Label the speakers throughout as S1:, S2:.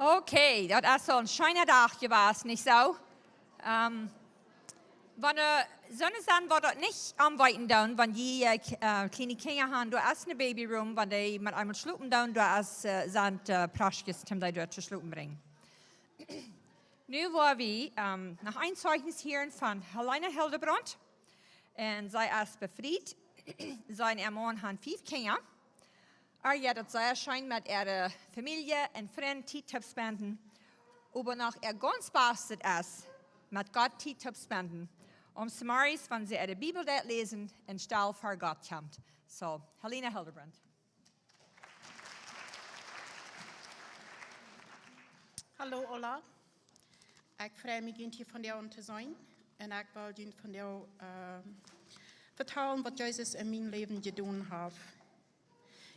S1: Okay, das ist so ein schöner Tag gewesen, nicht so? Wenn Sonne sind, wird das nicht am Weiten down, wenn die kleine Kinder haben, du hast eine Babyroom, wenn die mit einmal schlupen down, du hast sind Praschkes, um die dort zu schlupen bringen. Nun wollen wir nach ein Zeichniss hören von Helena Hildebrandt. Und sie ist befreit. Sein Mann hat 5 Kinder. Ja, das sehr schön mit ihrer Familie und Freunden Zeit zu spenden. Aber nach ganz bastet ist, mit Gott Zeit zu spenden. Samaris, wenn sie ihre Bibel lesen, und Stall für Gott kommt. So, Helena Hildebrandt.
S2: Hallo, Ola. Ik freue mich, hier von dir zu sein. Und ich will dir von dir vertellen, was Jesus in meinem Leben getan hat.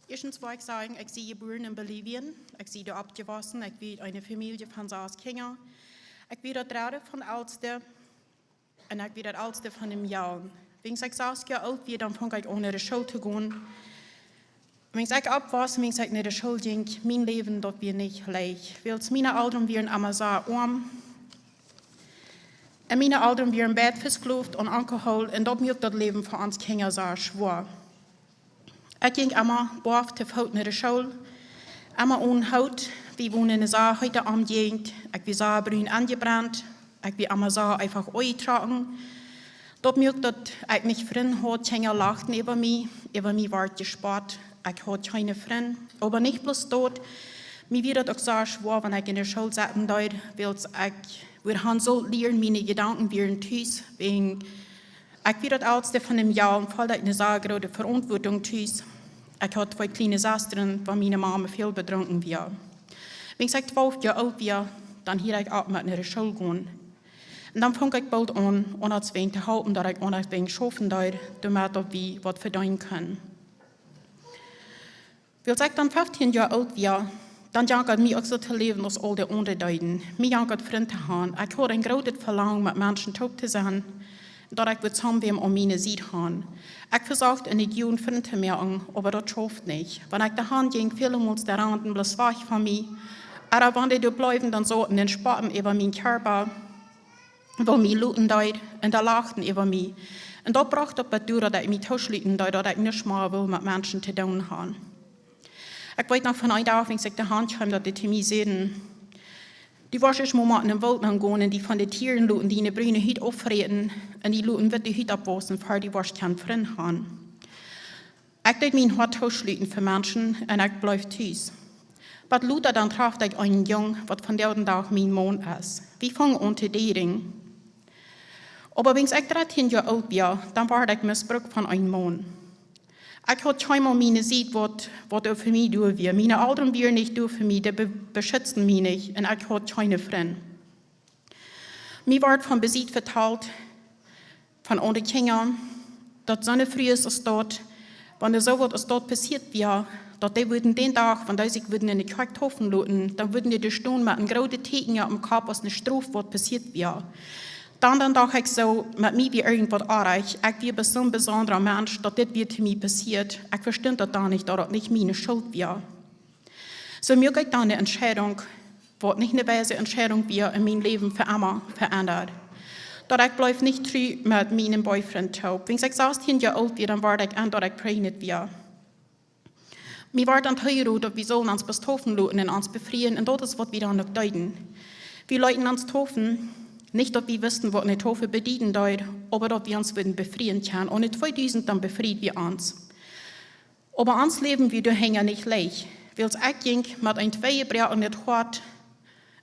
S2: Erstens will ich sagen, ich bin geboren in Bolivien. Ich bin da abgewachsen. Ich bin eine Familie von 6 Kindern. Ich bin der dritte von Ältesten. Und ich bin der Älteste von dem Jahr. Wenn ich 6 Jahre alt bin, dann fange ich an, in die Schule zu gehen. Wenn ich abwachse, wenn ich in die Schule ging, mein Leben dort wird nicht leicht. Weil meine Eltern waren immer sehr arm. Und meine Eltern waren Bad versklavt und Alkohol. Und das macht das Leben für uns Kinder sehr schwer. Ich ging immer brav zu Fuß in die Schule. Immer ohne Haut. Wir wohnen in einer sehr heute am Gegend. Ich bin sehr brün angebrannt. Ich bin immer sehr einfach eingetragen. Das macht, dass ich nicht Freunde hatte. Kinder lachten über mich war gespart. Ich hatte keine Freunde. Aber nicht bloß dort. Mir wird es auch sehr schwer, wenn ich in der Schule sitzen darf, weil wir haben so lernen, meine Gedanken wären Tüß. Ich bin das Älteste von dem Jahr und voll eine sehr große Verantwortung Tüß. Ich hatte 2 kleine Schwestern, weil meine Mama viel betrunken war. Wenn ich 12 Jahre alt war, dann hier ich ab mit in die Schule gehen. Und dann fange ich bald an, unabhängig zu halten, dass ich unabhängig schaffen darf, damit wir was verdienen können. Als ich dann 15 Jahre alt war, dann jankert mich auch so zu leben, als all die anderen Leute. Mir jankert Freunde zu haben. Ich hatte ein großes Verlangen, mit Menschen zu sein, dass ich zusammen um meine Seite habe. Ich versuchte, in die Jugend Freunde zu machen, aber das schafft nicht. Wenn ich daheim ging, vielmals der Randen bloß weg von mir. Aber wenn die bleiben, dann sollten die spotten über meinen Körper, weil mich luten dort und da lachten über mich. Und das brachte dazu, dass ich mich tauschlitten dort, dass ich nicht mehr will, mit Menschen zu tun haben. Ich weiß noch von einem Tag, wenn ich daheim kam, dass die zu mir sagten, die wahrscheinlich mal in den Wald gehen, die von den Tieren luten, die eine brüne Hüte aufreden, und die luten wird die Hüte abwaschen, weil die wahrscheinlich keinen Freund haben. Ich dachte, mein Hart tauschlitten für Menschen, und ich bleib tüß. Was Luther dann traf ich einen Jungen, was von dem Tag mein Mann ist. Wir fangen an zu daten. Aber wenn ich 13 Jahre alt war, dann war ich missbraucht von einem Mann. Ich hatte scheinbar meine Seite, was er für mich tun will. Meine Eltern waren nicht da für mich, die beschützten mich nicht, und ich hatte keine Freunde. Mir wurde vom Besitz verteilt, von anderen Kindern, dass so eine Frues ist dort, wenn so etwas dort passiert wäre, dass die würden den Tag, wenn die sich in die Kirche taufen lassen, dann würden die stehen mit einem großen Teken am Kopf, was eine Strafe, was passiert wäre. Dann dachte ich so, mit mir wie irgendwas erreicht. Ich bin so ein besonderer Mensch, dass das für mich passiert. Ich verstehe das da nicht, dass das nicht meine Schuld war. So mir ich dann eine Entscheidung, was nicht eine weise Entscheidung war, in meinem Leben für immer verändert. Dass ich bleib nicht treu mit meinem Boyfriend taub. Wenn ich 16 Jahre alt war, dann war ich an, dass ich prägnet war. Mir war dann heiratet, dass wir sollen uns bestoffen lassen und uns befreien, und das ist, was wir dann noch deuten. Wir leuten uns taufen. Nicht, dass wir wüssten, was eine Taufe bedienen soll, aber dass wir uns befreien können. Und in 2000 dann befreit wir uns. Aber uns Leben wir hängen nicht leicht. Weil es ich ging mit einem 2 Brett und nicht hart,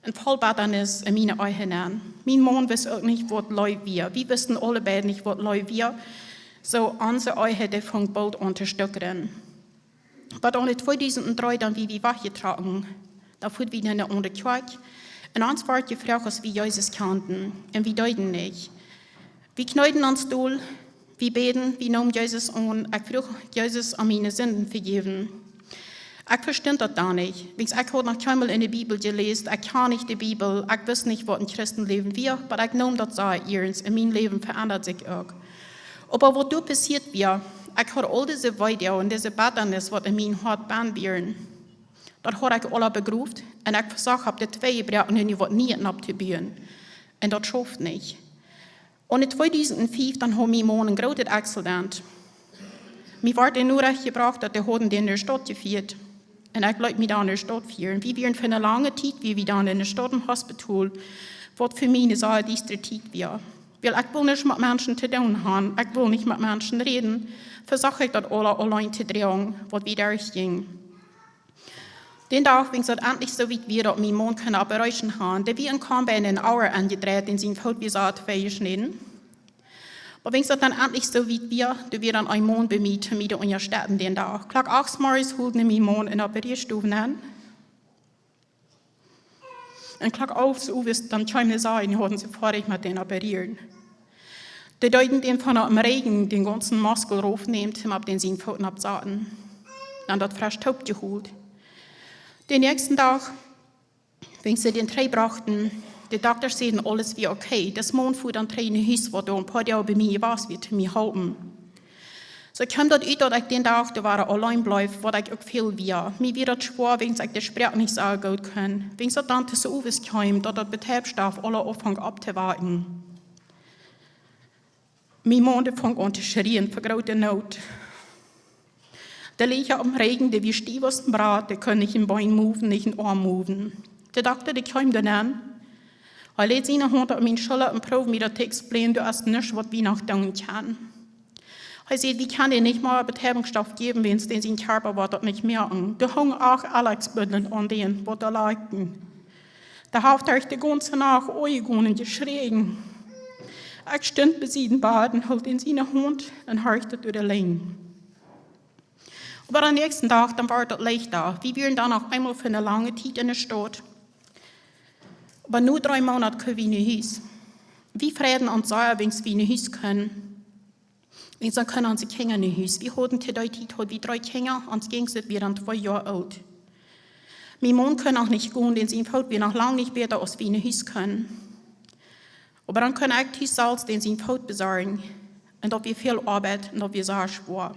S2: ein Vollbaddernis in meine Augen. Mein Mann wusste auch nicht, was läuft wir. Wir wussten alle beide nicht, was läuft wir. So unsere Augen, die fangen bald an zu stockern. Aber dann in 2003 dann wie wir weggetragen. Da fuhren wir in eine andere Kirche. Und uns war gefragt, dass wir Jesus kannten, und wir deuten nicht. Wir knäuten uns durch, wir beten, wir nehmen Jesus an, ich frage Jesus an meine Sünden vergeben. Ich verstehe das da nicht. Ich habe noch einmal in der Bibel gelesen, ich kann nicht die Bibel, ich weiß nicht, was ein Christenleben wird, aber ich nehme das sehr ernst, und mein Leben verändert sich auch. Aber was da passiert wird, ich habe all diese Weide und diese Baddernis, was in meinem Hart waren, das habe ich alle begruft, En ik verzag op de 2 gebruiken nu wat niet op te bouwen. En dat schoof niet. En in 2005 dan had mijn man een groot accident. Mij werd in Noorrecht gebracht dat de hoden in de stad gevierd. En ik bleef me dan in de stad vieren. We waren voor een lange tijd, wie we dan in de stad im hospital, wat voor mij een zeer dichte tijd was. Weil ik wil niet met mensen te doen hebben, ik wil niet met mensen reden, verzag ik dat alle alleen te drehen, wat we daar ging. Den dag ging het endlich so weit weer dat mijn man kon operation gaan. De wie kwam bij een Auer aangedreht in zijn fout wie zat geschnitten. Maar ging het dan endlich so weit weer, dat we dan een man bij mij te midden ondersteunen den dag. Klok 8 morgens hielden mijn man in de opererstoel aan. En klok 11 uur dan kwam de zaal en hadden ze fertig met den operieren. De deuten den van dem Regen den ganzen Muskel raufnehmt, hem op den zijn fouten abzaten. Dan dat frisch Taub geholt. Den nächsten Tag, wenn sie den 3 brachten, die Doktor sagten, alles wie okay. Das Mann fuhr dann 3 in ein Haus, wo da ein paar Jahre bei mir war, wie zu mir halten. So kam das uit dat ich den Tag, da war allein bleib, was ich auch viel war. Mir wird das schwer, wenn ich das Sprech nicht so gut kann. Wenn es dann zu Uwes kam, dass das Betriebsstaff alle Anfang abzuwarten. Mein Mann fing an zu schreien, vor großer Not. Der liegt am Regen, der wie Stiefels im Brat, der kann nicht in Bein moven, nicht in Arm moven. Der Doktor, der kam dann an. Er lädt seine Hand auf meine Schulter und probiert mir das zu explainieren, du hast nichts, was wir noch tun können. Er sagt, wie kann dir nicht mal Betäubungsstoff geben, wenn es den sein Körper war, das nicht merken. Du hang auch Alex bündelt an den, wo da leiten. Da hat er die ganze Nacht angegangen und geschrien. Ich stand bei seinem Bad und hielt in seine Hand und hörte durch die Länge. Aber am nächsten Tag, dann war das Licht da. Wir waren dann noch einmal für eine lange Zeit in der Stadt. Aber nur 3 Monate können wir nicht Haus. Wir Frieden und Säuer, wenn wir nicht Haus können. Wenn sie können unsere Kinder nicht Haus. Wir hatten zu der Zeit wir 3 Kinder, uns ging es, wir dann 2 Jahre alt. Mein Mann kann auch nicht gehen, denn sein Vater wir noch lange nicht besser, als wir nicht Haus können. Aber dann können ich Haus selbst, den sein Vater besorgen. Und ob wir viel Arbeit und ob wir sehr schwer.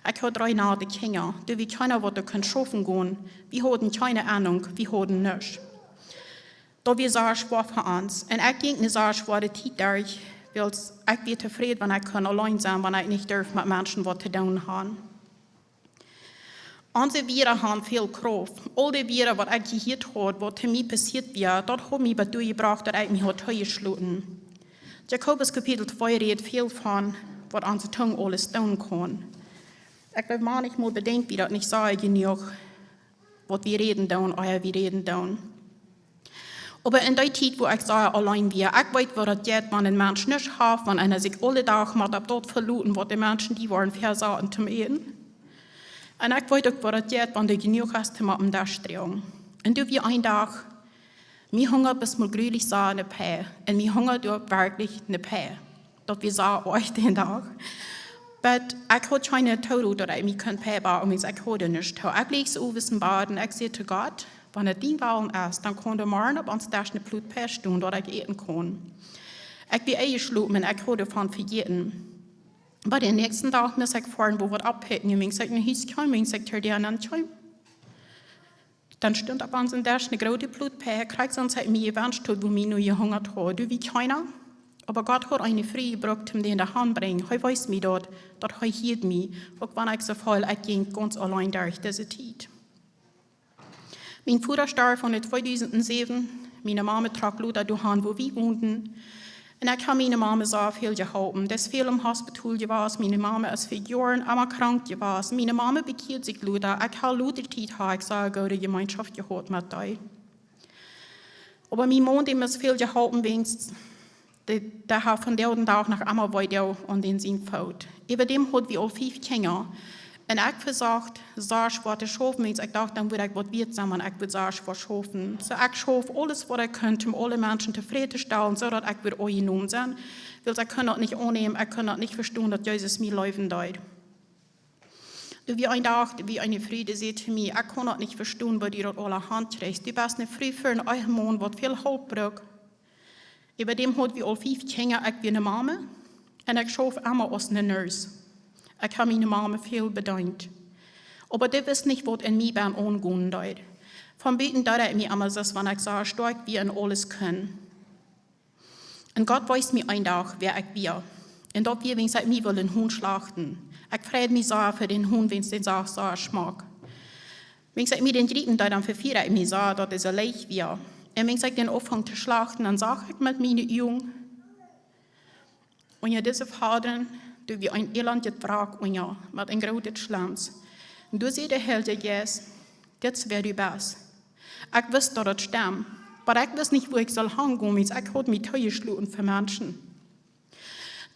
S2: Ich habe 3 nahe Kinder, die wir keiner wollte können schaffen gehen. Wir hatten keine Ahnung, wir hatten nichts. Da wir sehr schwer für uns. Und ich ging eine sehr schwere Zeit durch, weil ich bin zufrieden, wenn ich allein sein kann, wenn ich nicht darf, mit Menschen was zu tun haben. Unsere Viren haben viel Kraft. All die Viren, was ich gehört habe, was zu mir passiert wäre, das hat mich dazu gebracht, dass ich mich zugeschlossen habe. Jakobus Kapitel 2 redet viel von, was unsere Zunge alles tun kann. Ich glaube manchmal bedenkt, wie das nicht so genug, was wir reden tun, oder wir reden tun. Aber in der Zeit, wo ich so allein war, ich weiß, was das geht, wenn ein Mensch nicht hat, wenn einer sich alle Tage mal dort verluten, was die Menschen, die waren, versagen zum Eden. Und ich weiß auch, was das geht, wenn du genug hast, mit dem Dach drehen. Und du wie ein Tag, mir Hunger bis mal grülich sah eine Päe. Und mir Hunger dort wirklich eine Päe. Dort wir sah euch den Tag. Aber ich hatte keine Tod, dass ich mich Päe bauen, ich hatte nicht. Ich lieg so auf dem Bad und ich sagte zu Gott, wenn er den Wahlen ist, dann kann der morgen auf uns da eine Blutpäe stehen, dass ich essen kann. Ich bin eingeschlafen und ich habe davon vergessen. Aber den nächsten Tag muss ich fahren, wo wir abhängen. Und ich sage, mir hieß kein, ich sage, der anderen kein. Dann stand auf uns da eine große Blutpäe, kriegt sonst hat mir gewünscht, wo mir nur gehungert hat. Du wie keiner. Aber Gott hat eine Freude gebracht, um den in die Hand zu bringen. Er weiß mir dort, dass er hielt mich, auch wenn ich so voll, ich ging ganz allein durch diese Zeit. Mein Vater starb von 2007. Meine Mama trug Luther durch, wo wir wohnten. Und ich habe meine Mama so viel geholfen. Das viel im Hospital gewesen. Meine Mama ist 4 Jahre immer krank gewesen. Meine Mama bekehrt sich Luther. Ich habe Luther Zeit, ich sage, gute Gemeinschaft gehabt mit euch. Aber mein Mann, dem ist viel geholfen, wenigstens. Der hat von der Tag nach einmal weiter an den Sinn gefolgt. Über dem hat wir auch 5 Kinder. Und ich versagt, so schwer zu schaffen, ich dachte, dann würde ich was wirksam und ich würde so schwer schaffen. So ich schaffe alles, was ich könnte, um alle Menschen zufriedenzustellen, so dass ich wieder angenommen sein. Weil ich kann das nicht annehmen, ich kann das nicht verstehen, dass Jesus mir laufen dort. Wie ein Tag, wie eine Friede sagt zu mir, ich kann das nicht verstehen, weil du das alle Hand kriegst. Du bist nicht früh für einen euren Mann, der viel Halt braucht. Über dem hat wir all 5 Kinder, ich bin eine Mama und ich schaffe immer als eine Nurse. Ich habe meine Mama viel bedankt. Aber du weißt nicht, was in mir beim Angehen dort. Von Beten dauert mir immer so, wenn ich so stark wie in alles kann. Und Gott weiß mir ein Tag, wer ich bin. Und ob wir, wenn ich mir will, den Huhn schlachten. Ich freue mich so für den Huhn, wenn es den so schmeckt. Wenn ich mir den dritten Tag dann verfehre ich mich so, dass es so leicht wird. Und wenn ich den anfange zu schlachten, dann sage ich mit meinen Jungen, und ja, diese Vater, du wie ein Läwendjet Wrack, und ja, mit einem großen Schlanz. Und du siehst der Hildebrandt, das wäre du best. Ich wusste, dass das stimmt, aber ich wusste nicht, wo ich soll hingehen, weil ich habe mich teuerschlagen für Menschen.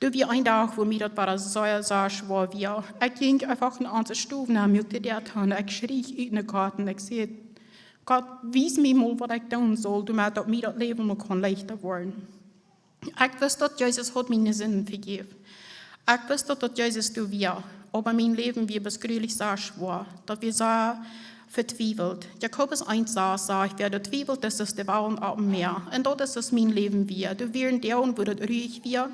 S2: Du wie ein Tag, wo mir das war so schwer war. Ich ging einfach in unsere Stube, und möchte der tun. Ich schrie in den Garten, ich sagte, Gott, wies mir mal, was ich tun soll, damit mir das Leben mal leichter werden. Ich wusste, dass Jesus hat meine Sünden vergeben. Ich wusste, dass Jesus du wir, aber mein Leben wird beschreiblich so schwer, dass wir so vertwiebelt. Jakobus 1 sagt, wer twiebelt, das ist der Baum auf dem Meer. Und das ist mein Leben wir. Du wirst der, wo das ruhig wird.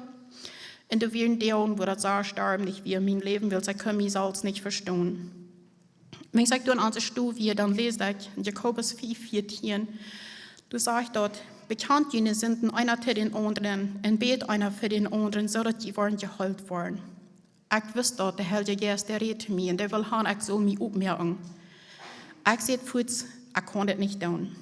S2: Und du wirst der, wo das so sterblich wird. Mein Leben will, ich kann mich selbst nicht verstehen. Wenn ich sage, du an der Stufe, dann lese ich in Jakobus 4,14. Du sagst dort, bekannt jene Sünden einer für den anderen und bet einer für den anderen, so dass die wollen geheilt werden. Ich wusste dort, der Heilige Geist, der redet zu mir und der will haben, ich soll mich aufmerken. Ich sagte, Frues, ich kann das nicht tun.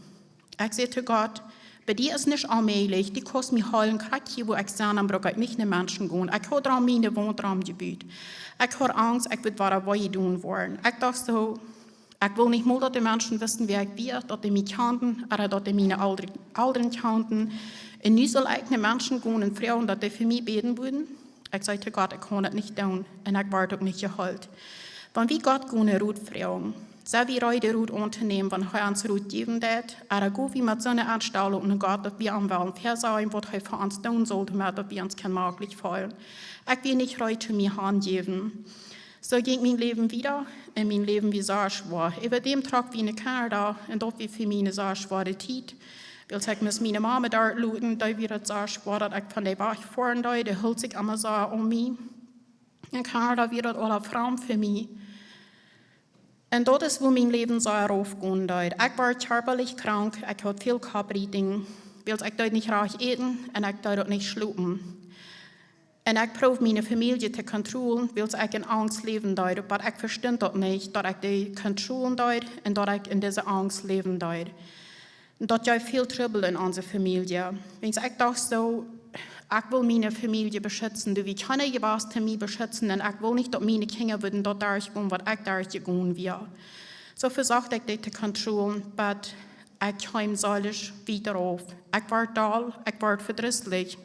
S2: Ich sagte, Gott, bei dir ist nicht allmählich, die kostet mich heilen, gerade hier, wo ich sein, dann brauche ich nicht in Menschen gehen. Ich habe daran meine Wohnraumgebiet. Ich habe Angst, ich will was tun wollen. Ich dachte so, ich will nicht mal, dass die Menschen wissen, wer ich bin, dass die mich kannten, oder dass die meine Eltern kannten. Und nun soll ich nicht Menschen gehen und Frauen, dass die für mich beten würden. Ich sagte, Gott, ich kann das nicht tun und ich werde auch nicht geheilt. Wenn wir Gott gehen, ruht Frauen, so wie heute ruht unternehmen, wenn er uns ruht geben wird, oder gut wie mit so einer Anstellung und Gott, dass wir am Wellen versagen, was er für uns tun sollte, damit wir uns kein möglich fallen. Ich will nicht heute mir angeben. So ging mein Leben wieder, und mein Leben wie so schwer. Über dem Tag wie eine Kanada, und dort wie für mich eine so schwere Zeit. Weil ich muss meine Mama dort looten, da wird es so schwer, dass ich von der Bach fahren darf, der hält sich immer so um mich. In Kanada wird das alle Frauen für mich. Und dort ist, wo mein Leben so raufgehen darf. Ich war körperlich krank, ich hatte viel Kopfreading, weil ich dort nicht reich essen und ich dort nicht schlafen. Und ich probiere meine Familie zu kontrollieren, weil ich in Angst leben darf. Aber ich verstehe das nicht, dass ich die kontrollieren darf und dass ich in dieser Angst leben darf. Und das gibt viel Trouble in unserer Familie. Wenn ich dachte so, ich will meine Familie beschützen, wie kann ich was zu mir beschützen, und ich will nicht, dass meine Kinder würden dort durchgehen, was ich durchgehen will. So versuchte ich das zu kontrollieren, aber ich kam solch wieder auf. Ich war da, ich war verdrießlich.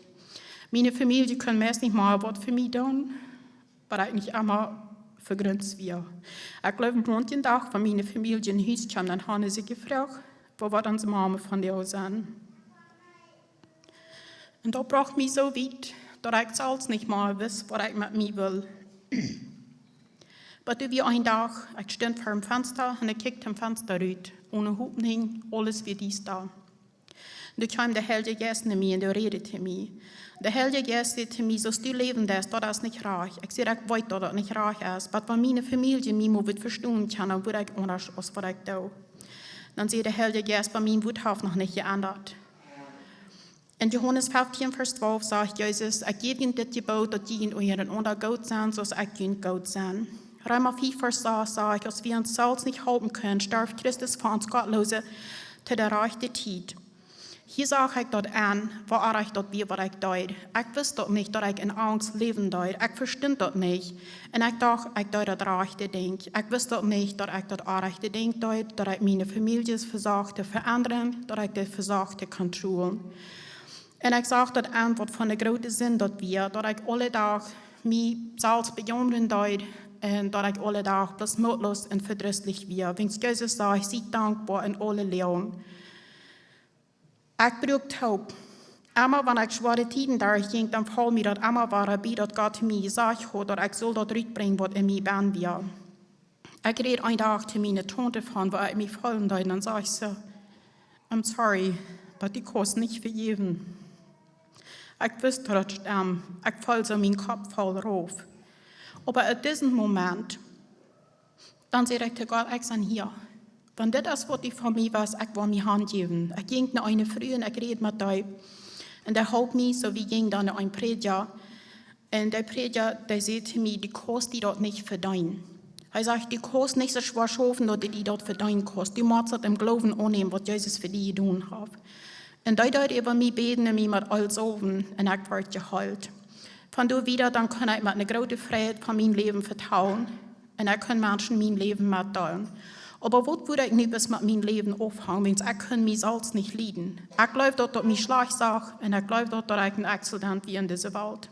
S2: Meine Familie kann meist nicht mal was für mich tun, aber ich nicht immer vergrünzt wird. Ich glaube, manchen Tag, wenn meine Familie in Haus kam, dann haben sie gefragt, wo war unsere Mama von dir aus an? Und das braucht mich so weit, dass ich selbst nicht mal weiß, was ich mit mir will. Aber wie ein Tag, ich stand vor dem Fenster und ich kickte am Fenster raus, ohne Hoffnung, alles wie dies da. Und da kam der Heilige Geist zu mir und der redete zu mir. Der Heilige Geist sagte zu mir, so du leben das ist nicht reich. Ich sage, ich weiß, dass das nicht reich ist, aber wenn meine Familie mich mal verstehen kann, dann würde ich anders, als was ich tue. Dann sagt der Heilige Geist, bei mir wird es noch nicht geändert. In Johannes 15, Vers 12 sagt Jesus, ich gebe ihnen das Gebot, dass die in euren unter Gott sind, so als ich in Gott bin. Römer 4, Vers 6 sagt, als wir uns selbst nicht halten können, starb Christus für uns Gottlose zu der rechten Zeit. Hier sage ich dort an, wo ich dort wie, was ich deut. Ich wusste dort nicht, dass ich in Angst leben deut. Ich verstand dort nicht. Und ich dachte, ich deut das rechte Ding. Ich wusste dort nicht, dass ich das rechte Ding deut, dass ich meine Familie versuchte zu verändern, dass ich das versuchte zu kontrollieren. Und ich sage dort an, was von der großen Sinn dort wir, dass ich alle Tag mich selbst bejammern deut und dass ich alle Tag bloß mutlos und verdrießlich wir. Wenn Jesus sagt, ich bin dankbar in alle Lehren. Ich brauche Taub. Einmal, wenn ich schwere Zeiten durchging, dann fiel mir das einmal war, wie das Gott mir gesagt hat, dass ich soll dort rückbringen, was in mir bin. Ich rede einen Tag zu meiner Tante von, wo ich mich fallen da, und dann sage ich so, I'm sorry, aber die kostet nicht für jeden. Ich wusste, dass das stimmt. Ich falle so meinen Kopf voll rauf. Aber in diesem Moment, dann sage ich zu Gott, ich bin hier. Wenn das, was ich von mir weiß, ich war mir handgeben. Ich ging nach einer Früh und ich rede mit dir. Und der helpt mich, so wie ging dann ein Prediger. Und der Prediger, der sagt zu mir, die kostet die dort nicht verdienen. Er sagt, die kostet nicht so schwer schaffen, dass die dort verdienen kostet. Du musst im Glauben annehmen, was Jesus für die getan hat. Und da dort über mich beten und mich mit alles oben und ich werde geheilt. Von da wieder, dann kann ich mit einer großen Freude von meinem Leben vertrauen und ich kann Menschen mein Leben mitteilen. Aber was würde ich nicht bis mit meinem Leben aufhängen, wenn ich kann mich selbst nicht leiden? Ich glaube, dass mich schlecht sagt und ich glaube, dass ich ein Accident wie in dieser Welt.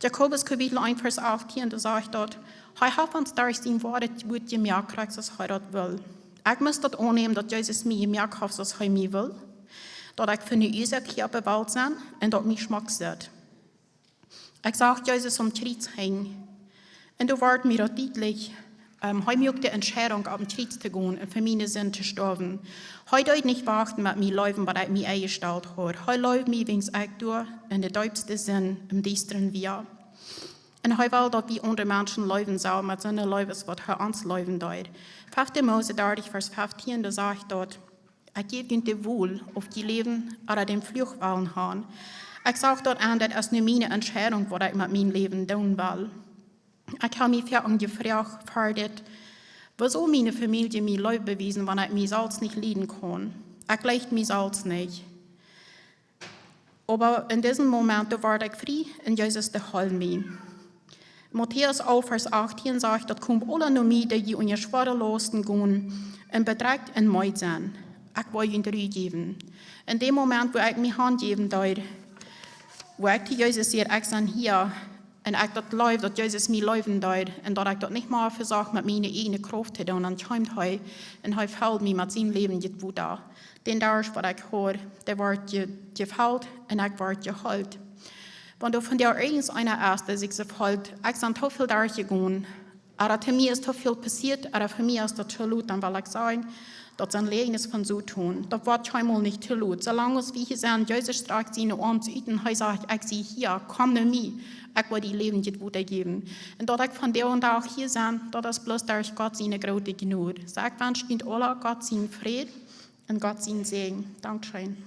S2: Jakobus Kapitel 1, Vers 18, da sagt dort, er hat uns durch sein Wort gut gemerkt, dass er das will. Ich muss das annehmen, dass Jesus mir gemerkt hat, dass er mich will, dass ich für eine Ursache bewahrt bin und dass mich schmeckt sieht. Ich sage Jesus um Kreuz hängen. Und da wird mir deutlich, heute mir auch die Entscheidung, auf den Kreuz zu gehen und für meine Sinn zu sterben. Heute nicht warten mit mir Leben, was ich mir eingestellt habe. Heute läuft mir, wenn ich tue, in der tiefsten Sinn, im düsteren Wir. Und heute will, dass wir unter Menschen leben sollen, mit seinen Leben, was er uns leben tut. 5. Mose 30, Vers 15, da sagt dort, ich gebe dir wohl, auf die Leben oder den Fluch wollen haben. Ich sage dort an, dass es nur meine Entscheidung, was ich mit meinem Leben tun will. Ich habe mich für gefragt, wieso meine Familie mir Leute bewiesen, wenn ich mich selbst nicht leiden kann. Ich glaube mich selbst nicht. Aber in diesem Moment, da war ich frei und Jesus, der hält mich. Matthäus 11, Vers 18 sagt, das kommt alle nur mit, die in ihr schwere Lasten gehen und bedrückt und Meid sind. Ich will ihnen drei geben. In dem Moment, wo ich mich handgeben darf, wo ich zu Jesus sehe, ich bin hier und ich das läuft, dass Jesus mir leben darf und dass ich das nicht mal versagt mit meiner eigenen Kraft zu tun, dann kommt er und er fällt mich mit seinem Leben jetzt Wota. Den Tag, was ich höre, der wird gefällt und ich werde geheilt. Wenn du von der einer ist, der sich so fällt, ich bin so viel durchgegangen, aber für mich ist so viel passiert, aber für mich ist das zu laut, dann will ich sagen, dass ein Leben ist von so tun. Das wird scheinbar nicht zu laut. Solange wir hier sind, Jesus streckt seine Arme zu ihnen, er sagt, ich sehe hier, komm zu mir, ich will die Leben jetzt weitergeben. Und dass ich von der und auch hier bin, das ist bloß durch Gott seine große Gnade. So ich wünsche Ihnen alle Gott seinen Frieden und Gott seinen Segen. Dankeschön.